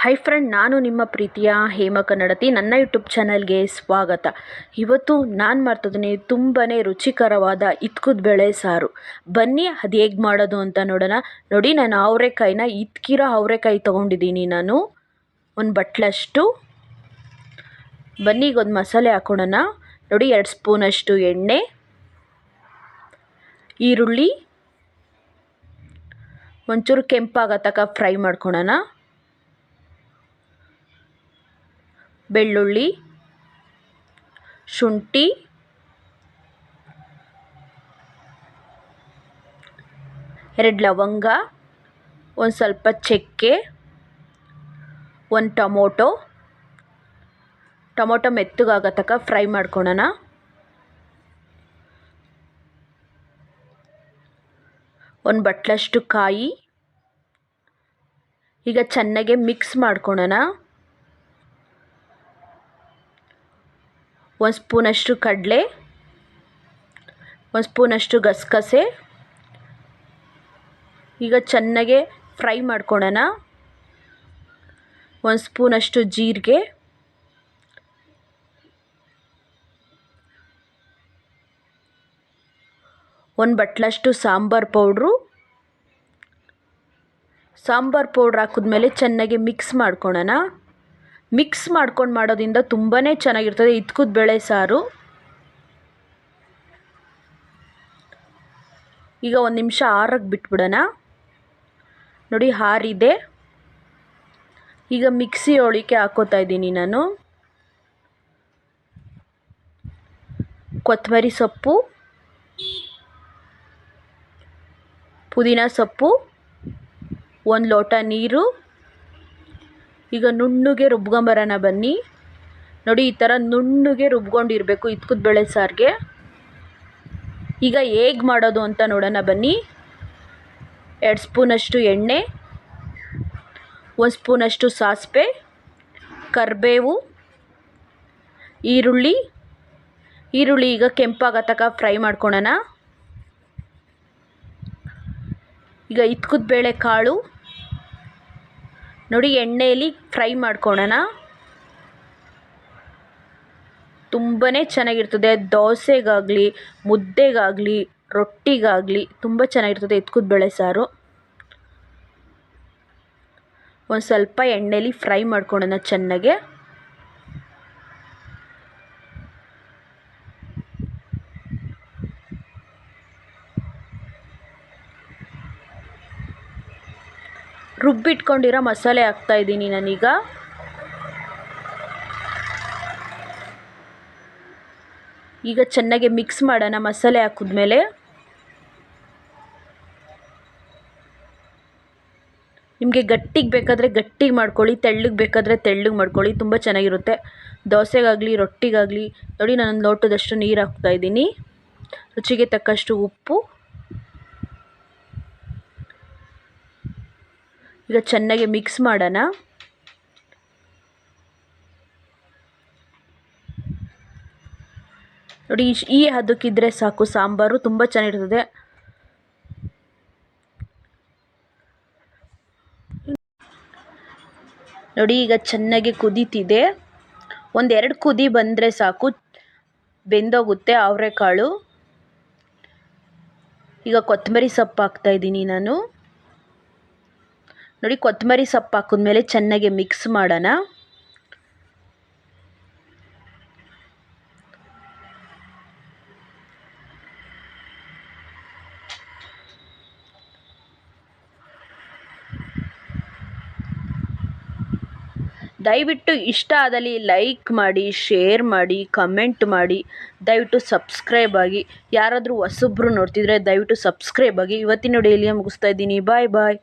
Hi friend, ನಾನು ನಿಮ್ಮ ಪ್ರೀತಿಯ ಹೇಮ ಕನ್ನಡತಿ. ನನ್ನ ಯೂಟ್ಯೂಬ್ ಚಾನಲ್ಗೆ ಸ್ವಾಗತ. ಇವತ್ತು ನಾನು ಮಾಡ್ತಿದ್ದೀನಿ ತುಂಬಾ ರುಚಿಕರವಾದ ಇತ್ಕುದ ಬೇಳೆ ಸಾರು. ಬನ್ನಿ ಅದು ಹೇಗೆ ಮಾಡೋದು ಅಂತ ನೋಡೋಣ. ನೋಡಿ, ನಾನು ಇತ್ಕಿರೋ ಅವರೆಕಾಯಿ ತೊಗೊಂಡಿದ್ದೀನಿ. ನಾನು ಒಂದು ಬಟ್ಲಷ್ಟು. ಬನ್ನಿ ಈಗ ಒಂದು ಮಸಾಲೆ ಹಾಕೊಳ್ಳೋಣ. ನೋಡಿ, 2 ಸ್ಪೂನಷ್ಟು ಎಣ್ಣೆ, ಈರುಳ್ಳಿ ಒಂಚೂರು ಕೆಂಪಾಗೋ ತನಕ ಫ್ರೈ ಮಾಡ್ಕೊಳ್ಳೋಣ. ಬೆಳ್ಳುಳ್ಳಿ, ಶುಂಠಿ, ಎರಡು ಲವಂಗ, ಒಂದು ಸ್ವಲ್ಪ ಚಕ್ಕೆ, ಒಂದು ಟೊಮೊಟೊ ಮೆತ್ತಗಾಗೋ ತನಕ ಫ್ರೈ ಮಾಡ್ಕೊಳ್ಳೋಣ. ಒಂದು ಬಟ್ಲಷ್ಟು ಕಾಯಿ. ಈಗ ಚೆನ್ನಾಗೆ ಮಿಕ್ಸ್ ಮಾಡ್ಕೊಳ್ಳೋಣ. 1 ಸ್ಪೂನಷ್ಟು ಕಡಲೆ, 1 ಸ್ಪೂನಷ್ಟು ಗಸಗಸೆ. ಈಗ ಚೆನ್ನಾಗೆ ಫ್ರೈ ಮಾಡ್ಕೊಳ್ಳೋಣ. 1 ಸ್ಪೂನಷ್ಟು ಜೀರಿಗೆ, 1 ಬಟ್ಲಷ್ಟು ಸಾಂಬಾರು ಪೌಡ್ರು ಹಾಕಿದ್ಮೇಲೆ ಚೆನ್ನಾಗಿ ಮಿಕ್ಸ್ ಮಾಡ್ಕೊಳ್ಳೋಣ. ಮಿಕ್ಸ್ ಮಾಡ್ಕೊಂಡು ಮಾಡೋದ್ರಿಂದ ತುಂಬಾ ಚೆನ್ನಾಗಿರ್ತದೆ ಇತ್ಕುದ ಬೇಳೆ ಸಾರು. ಈಗ 1 ನಿಮಿಷ ಆರಕ್ಕೆ ಬಿಟ್ಬಿಡೋಣ. ನೋಡಿ, ಆರಿದೆ. ಈಗ ಮಿಕ್ಸಿ ಒಳಕ್ಕೆ ಹಾಕೋತಾ ಇದ್ದೀನಿ ನಾನು. ಕೊತ್ತಂಬರಿ ಸೊಪ್ಪು, ಪುದೀನ ಸೊಪ್ಪು, 1 ಲೋಟ ನೀರು. ಈಗ ನುಣ್ಣಗೆ ರುಬ್ಕೊಂಬರೋಣ ಬನ್ನಿ. ನೋಡಿ, ಈ ಥರ ನುಣ್ಣಗೆ ರುಬ್ಕೊಂಡಿರಬೇಕು ಇತ್ಕುದ ಬೇಳೆ ಸಾರಿಗೆ. ಈಗ ಹೇಗೆ ಮಾಡೋದು ಅಂತ ನೋಡೋಣ ಬನ್ನಿ. 2 ಸ್ಪೂನಷ್ಟು ಎಣ್ಣೆ, 1 ಸ್ಪೂನಷ್ಟು ಸಾಸಿವೆ, ಕರಿಬೇವು, ಈರುಳ್ಳಿ ಈಗ ಕೆಂಪಾಗೋ ತನಕ ಫ್ರೈ ಮಾಡ್ಕೊಳ್ಳೋಣ. ಈಗ ಇತ್ಕುದ ಬೇಳೆ ಕಾಳು ನೋಡಿ ಎಣ್ಣೆಯಲ್ಲಿ ಫ್ರೈ ಮಾಡ್ಕೊಳ್ಳೋಣ. ತುಂಬಾ ಚೆನ್ನಾಗಿರ್ತದೆ. ದೋಸೆಗಾಗಲಿ, ಮುದ್ದೆಗಾಗಲಿ, ರೊಟ್ಟಿಗಾಗಲಿ ತುಂಬ ಚೆನ್ನಾಗಿರ್ತದೆ ಇತ್ಕುದ ಬೇಳೆ ಸಾರು. ಒಂದು ಸ್ವಲ್ಪ ಎಣ್ಣೆಯಲ್ಲಿ ಫ್ರೈ ಮಾಡ್ಕೊಳ್ಳೋಣ ಚೆನ್ನಾಗೆ. ರುಬ್ಬಿಟ್ಕೊಂಡಿರೋ ಮಸಾಲೆ ಹಾಕ್ತಾಯಿದ್ದೀನಿ ನಾನೀಗ. ಈಗ ಚೆನ್ನಾಗಿ ಮಿಕ್ಸ್ ಮಾಡೋಣ ಮಸಾಲೆ ಹಾಕಿದ್ಮೇಲೆ. ನಿಮಗೆ ಗಟ್ಟಿಗೆ ಬೇಕಾದರೆ ಗಟ್ಟಿಗೆ ಮಾಡ್ಕೊಳ್ಳಿ, ತೆಳ್ಳಗೆ ಬೇಕಾದರೆ ತೆಳ್ಳಗೆ ಮಾಡ್ಕೊಳ್ಳಿ. ತುಂಬ ಚೆನ್ನಾಗಿರುತ್ತೆ ದೋಸೆಗಾಗಲಿ ರೊಟ್ಟಿಗಾಗಲಿ. ನೋಡಿ, ನಾನು ಲೋಟದಷ್ಟು ನೀರು ಹಾಕ್ತಾಯಿದ್ದೀನಿ. ರುಚಿಗೆ ತಕ್ಕಷ್ಟು ಉಪ್ಪು. ಈಗ ಚೆನ್ನಾಗಿ ಮಿಕ್ಸ್ ಮಾಡೋಣ. ನೋಡಿ, ಈ ಹದಕ್ಕಿದ್ರೆ ಸಾಕು. ಸಾಂಬಾರು ತುಂಬ ಚೆನ್ನಾಗಿರ್ತದೆ. ನೋಡಿ, ಈಗ ಚೆನ್ನಾಗಿ ಕುದೀತಿದೆ. 1-2 ಕುದಿ ಬಂದರೆ ಸಾಕು, ಬೆಂದೋಗುತ್ತೆ ಅವರೆಕಾಳು. ಈಗ ಕೊತ್ತಂಬರಿ ಸೊಪ್ಪು ಹಾಕ್ತಾಯಿದ್ದೀನಿ ನಾನು. ನೋಡಿ, ಕೊತ್ತಂಬರಿ ಸೊಪ್ಪು ಹಾಕಿದ್ಮೇಲೆ ಚೆನ್ನಾಗಿ ಮಿಕ್ಸ್ ಮಾಡೋಣ. ದಯವಿಟ್ಟು ಇಷ್ಟ ಆದಲ್ಲಿ ಲೈಕ್ ಮಾಡಿ, ಶೇರ್ ಮಾಡಿ, ಕಮೆಂಟ್ ಮಾಡಿ. ದಯವಿಟ್ಟು ಸಬ್ಸ್ಕ್ರೈಬ್ ಆಗಿ. ಯಾರಾದರೂ ಹೊಸಬ್ರು ನೋಡ್ತಿದ್ರೆ ದಯವಿಟ್ಟು ಸಬ್ಸ್ಕ್ರೈಬ್ ಆಗಿ. ಇವತ್ತಿನ ವಿಡಿಯೋ ಇಲ್ಲಿಗೆ ಮುಗಿಸ್ತಾ ಇದ್ದೀನಿ. ಬಾಯ್ ಬಾಯ್.